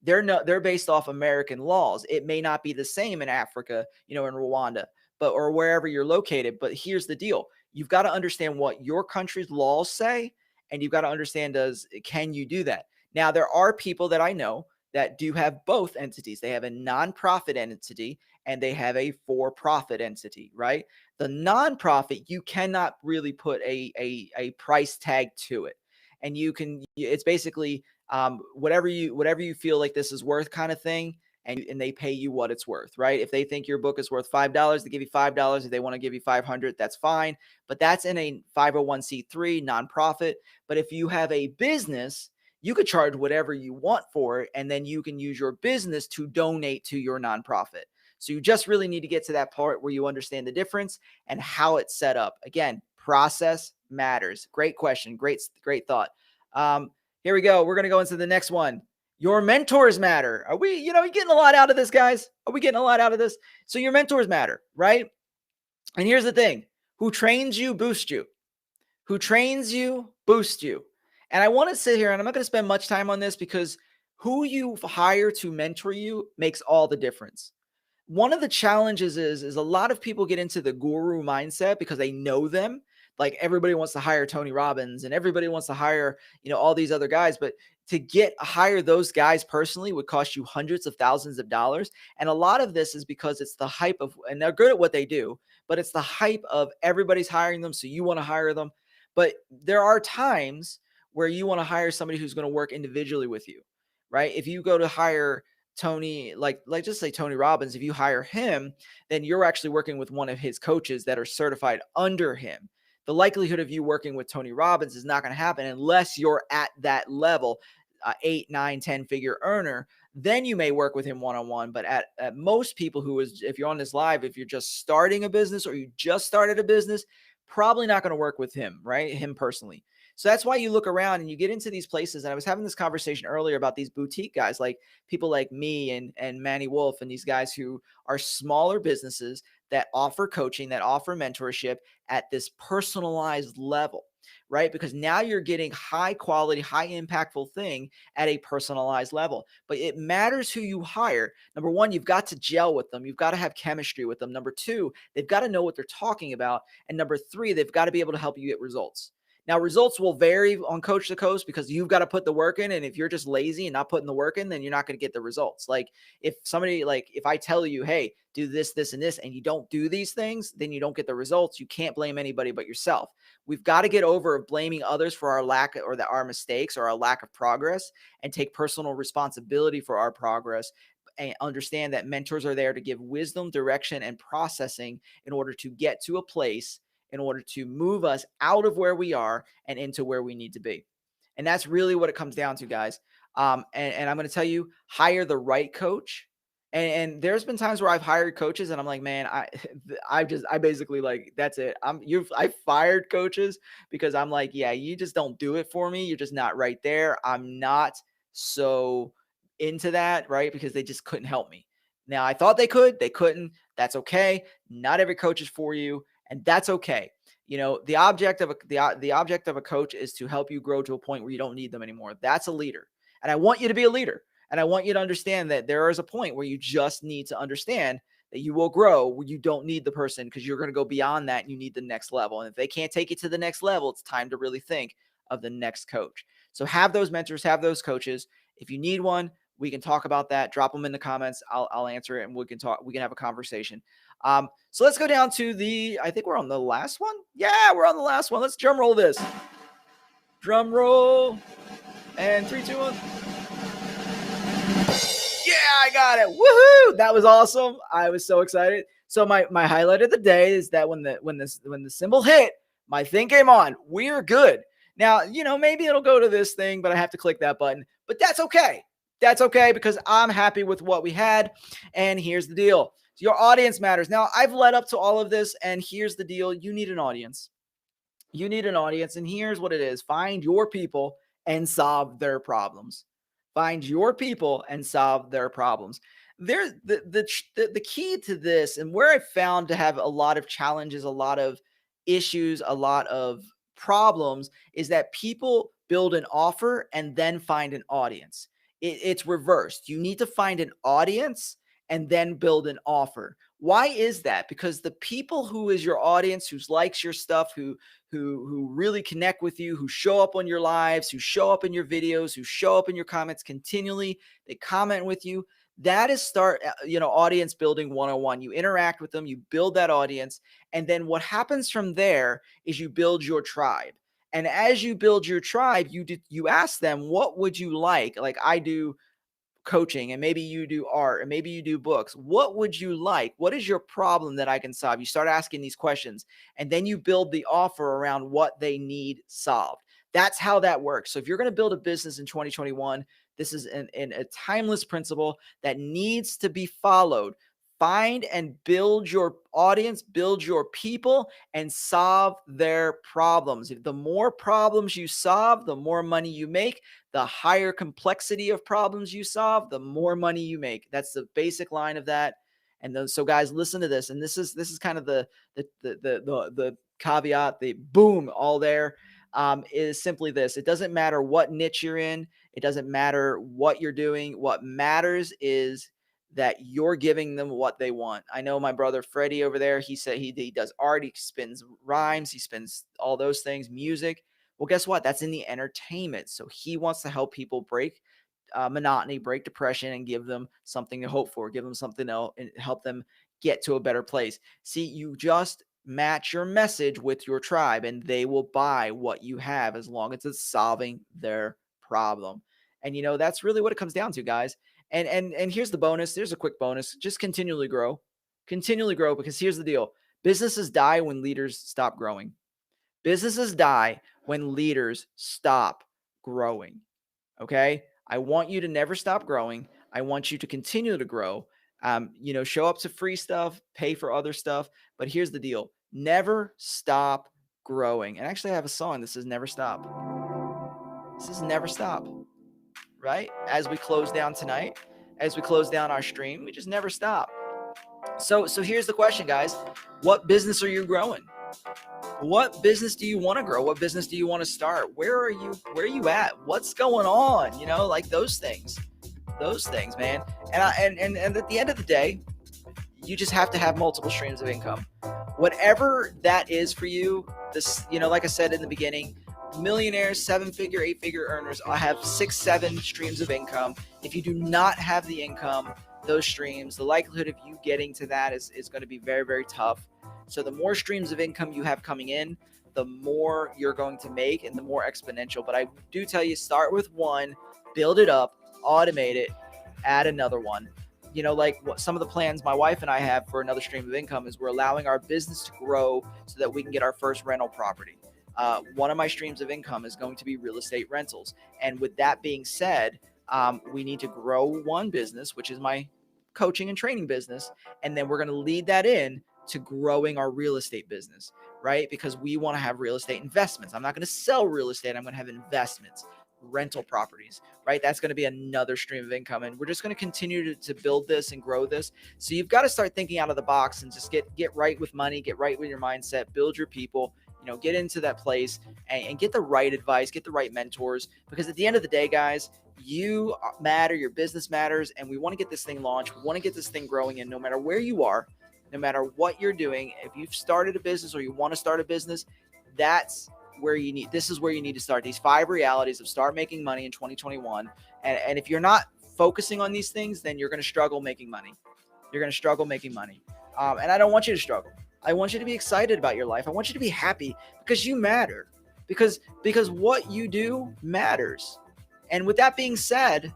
Speaker 1: they're based off American laws. It may not be the same in Africa, in Rwanda, or wherever you're located. But here's the deal: you've got to understand what your country's laws say, and you've got to understand, can you do that? Now, there are people that I know that do have both entities. They have a nonprofit entity and they have a for-profit entity, right? The nonprofit, you cannot really put a price tag to it. And it's basically whatever you feel like this is worth kind of thing. And they pay you what it's worth, right? If they think your book is worth $5, they give you $5. If they want to give you 500, that's fine. But that's in a 501c3 nonprofit. But if you have a business, you could charge whatever you want for it, and then you can use your business to donate to your nonprofit. So you just really need to get to that part where you understand the difference and how it's set up. Again, process matters. Great question. Great thought. Here we go. We're going to go into the next one. Your mentors matter. Are we, getting a lot out of this, guys? Are we getting a lot out of this? So your mentors matter, right? And here's the thing: who trains you, boosts you. Who trains you, boosts you. And I want to sit here, and I'm not going to spend much time on this, because who you hire to mentor you makes all the difference. One of the challenges is a lot of people get into the guru mindset because they know them. Like everybody wants to hire Tony Robbins and everybody wants to hire, all these other guys. But to hire those guys personally would cost you hundreds of thousands of dollars. And a lot of this is because it's the hype of, and they're good at what they do, but it's the hype of everybody's hiring them. So you want to hire them. But there are times where you want to hire somebody who's going to work individually with you, right? If you go to hire Tony, like just say Tony Robbins, if you hire him, then you're actually working with one of his coaches that are certified under him. The likelihood of you working with Tony Robbins is not going to happen unless you're at that level, 8, 9, 10 figure earner. Then you may work with him one-on-one. But at most people if you're on this live, if you're just starting a business or you just started a business, probably not going to work with him, right? Him personally. So that's why you look around and you get into these places. And I was having this conversation earlier about these boutique guys, like people like me and Manny Wolf, and these guys who are smaller businesses that offer coaching, that offer mentorship at this personalized level. right? Because now you're getting high quality, high impactful thing at a personalized level. But it matters who you hire. Number one, you've got to gel with them. You've got to have chemistry with them. Number two, they've got to know what they're talking about. And number three, they've got to be able to help you get results. Now, results will vary on coach to coach because you've got to put the work in. And if you're just lazy and not putting the work in, then you're not going to get the results. Like if somebody, like if I tell you, hey, do this, this, and this, and you don't do these things, then you don't get the results. You can't blame anybody but yourself. We've got to get over blaming others for our lack or our mistakes or our lack of progress and take personal responsibility for our progress and understand that mentors are there to give wisdom, direction, and processing in order to get to a place in order to move us out of where we are and into where we need to be. And that's really what it comes down to, guys. And I'm going to tell you, hire the right coach. And there's been times where I've hired coaches and I'm like, man, I basically like, that's it. I fired coaches because I'm like, yeah, you just don't do it for me. You're just not right there. I'm not so into that, right? Because they just couldn't help me. Now I thought they couldn't. That's okay. Not every coach is for you, and that's okay. You know, the object of a coach is to help you grow to a point where you don't need them anymore. That's a leader. And I want you to be a leader. And I want you to understand that there is a point where you just need to understand that you will grow where you don't need the person because you're going to go beyond that and you need the next level. And if they can't take you to the next level, it's time to really think of the next coach. So have those mentors, have those coaches. If you need one, we can talk about that. Drop them in the comments. I'll answer it and we can talk. We can have a conversation. So let's go down to I think we're on the last one. Yeah, we're on the last one. Let's drum roll this. Drum roll. And 3, 2, 1. Yeah, I got it. Woohoo! That was awesome. I was so excited. So my highlight of the day is that when the symbol hit, my thing came on. We're good. Now, you know, maybe it'll go to this thing, but I have to click that button. But that's okay. That's okay because I'm happy with what we had. And here's the deal. Your audience matters. Now, I've led up to all of this, and here's the deal. You need an audience. You need an audience, and here's what it is. Find your people and solve their problems. Find your people and solve their problems. There's the key to this, and where I found to have a lot of challenges, a lot of issues, a lot of problems, is that people build an offer and then find an audience. It's reversed. You need to find an audience and then build an offer. Why is that? Because the people who is your audience, who likes your stuff, who really connect with you, who show up on your lives, who show up in your videos, who show up in your comments continually, they comment with you. That is audience building 101. You interact with them, you build that audience, and then what happens from there is you build your tribe. And as you build your tribe, you ask them, what would you like? Like I do coaching, and maybe you do art, and maybe you do books. What would you like? What is your problem that I can solve? You start asking these questions, and then you build the offer around what they need solved. That's how that works. So if you're going to build a business in 2021, this is a timeless principle that needs to be followed. Find and build your audience, build your people, and solve their problems. The more problems you solve, the more money you make. The higher complexity of problems you solve, the more money you make. That's the basic line of that. And so, guys, listen to this. And this is kind of the caveat, the boom, all there is simply this: it doesn't matter what niche you're in. It doesn't matter what you're doing. What matters is that you're giving them what they want. I know my brother Freddie over there, he said he does art, he spins rhymes, he spins all those things, music. Well, guess what? That's in the entertainment. So he wants to help people break monotony, break depression, and give them something to hope for, give them something else, and help them get to a better place. See, you just match your message with your tribe, and they will buy what you have as long as it's solving their problem. And you know, that's really what it comes down to, guys. And here's the bonus. There's a quick bonus. Just continually grow. Continually grow, because here's the deal. Businesses die when leaders stop growing. Businesses die when leaders stop growing. Okay? I want you to never stop growing. I want you to continue to grow. Show up to free stuff, pay for other stuff. But here's the deal. Never stop growing. And actually, I have a song that says never stop. This is never stop. Right? As we close down tonight, as we close down our stream, we just never stop. So here's the question, guys. What business are you growing? What business do you want to grow? What business do you want to start? Where are you at? What's going on? Like those things, man. And at the end of the day, you just have to have multiple streams of income. Whatever that is for you, this, like I said in the beginning, millionaires, 7-figure, 8-figure earners have 6, 7 streams of income. If you do not have the income, those streams, the likelihood of you getting to that is going to be very, very tough. So the more streams of income you have coming in, the more you're going to make and the more exponential. But I do tell you, start with one, build it up, automate it, add another one. Like what some of the plans my wife and I have for another stream of income is we're allowing our business to grow so that we can get our first rental property. One of my streams of income is going to be real estate rentals. And with that being said, we need to grow one business, which is my coaching and training business. And then we're going to lead that in to growing our real estate business, right? Because we want to have real estate investments. I'm not going to sell real estate. I'm going to have investments, rental properties, right? That's going to be another stream of income. And we're just going to continue to build this and grow this. So you've got to start thinking out of the box and just get right with money, get right with your mindset, build your people, get into that place and get the right advice, get the right mentors, because at the end of the day, guys, you matter, your business matters. And we want to get this thing launched. We want to get this thing growing. And no matter where you are, no matter what you're doing, if you've started a business or you want to start a business, this is where you need to start. These 5 realities of start making money in 2021. And if you're not focusing on these things, then you're going to struggle making money. You're going to struggle making money. And I don't want you to struggle. I want you to be excited about your life. I want you to be happy because you matter, because what you do matters. And with that being said,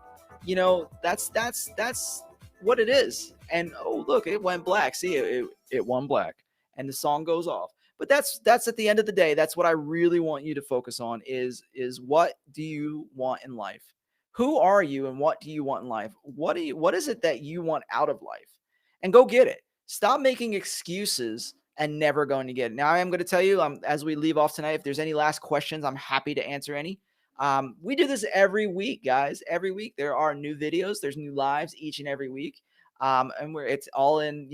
Speaker 1: that's what it is. And oh, look, it went black. See, it went black and the song goes off. But that's at the end of the day, that's what I really want you to focus on is what do you want in life? Who are you and what do you want in life? What is it that you want out of life? And go get it. Stop making excuses and never going to get it. Now, I am going to tell you, as we leave off tonight, if there's any last questions, I'm happy to answer any. We do this every week, guys. Every week there are new videos. There's new lives each and every week. And it's all in,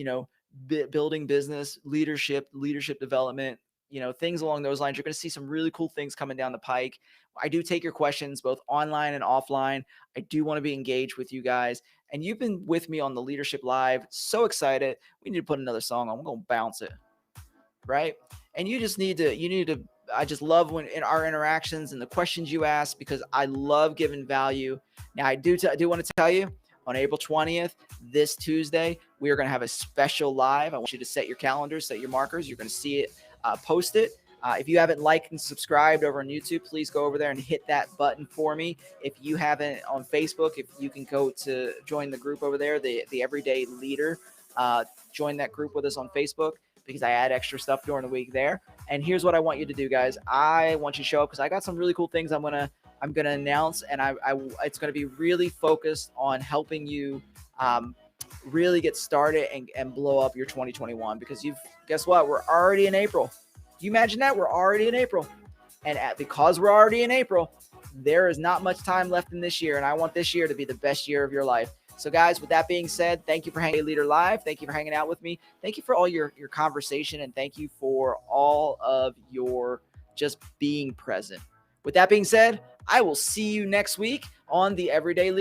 Speaker 1: building business, leadership development, things along those lines. You're going to see some really cool things coming down the pike. I do take your questions both online and offline. I do want to be engaged with you guys. And you've been with me on the Leadership Live. So excited. We need to put another song on. I'm going to bounce it. Right. And you need to, I just love when in our interactions and the questions you ask, because I love giving value. Now, I do want to tell you, on April 20th, this Tuesday, we are going to have a special live. I want you to set your calendars, set your markers. You're going to see it, post it. If you haven't liked and subscribed over on YouTube, please go over there and hit that button for me. If you haven't on Facebook, if you can go to join the group over there, the Everyday Leader, join that group with us on Facebook, because I add extra stuff during the week there. And here's what I want you to do, guys. I want you to show up because I got some really cool things I'm gonna announce, and it's gonna be really focused on helping you really get started and blow up your 2021. Because guess what? We're already in April. You imagine that? We're already in April, and because we're already in April, there is not much time left in this year, and I want this year to be the best year of your life. So guys, with that being said, thank you for hanging Leader Live. Thank you for hanging out with me. Thank you for all your conversation, and thank you for all of your just being present. With that being said, I will see you next week on the Everyday Leader.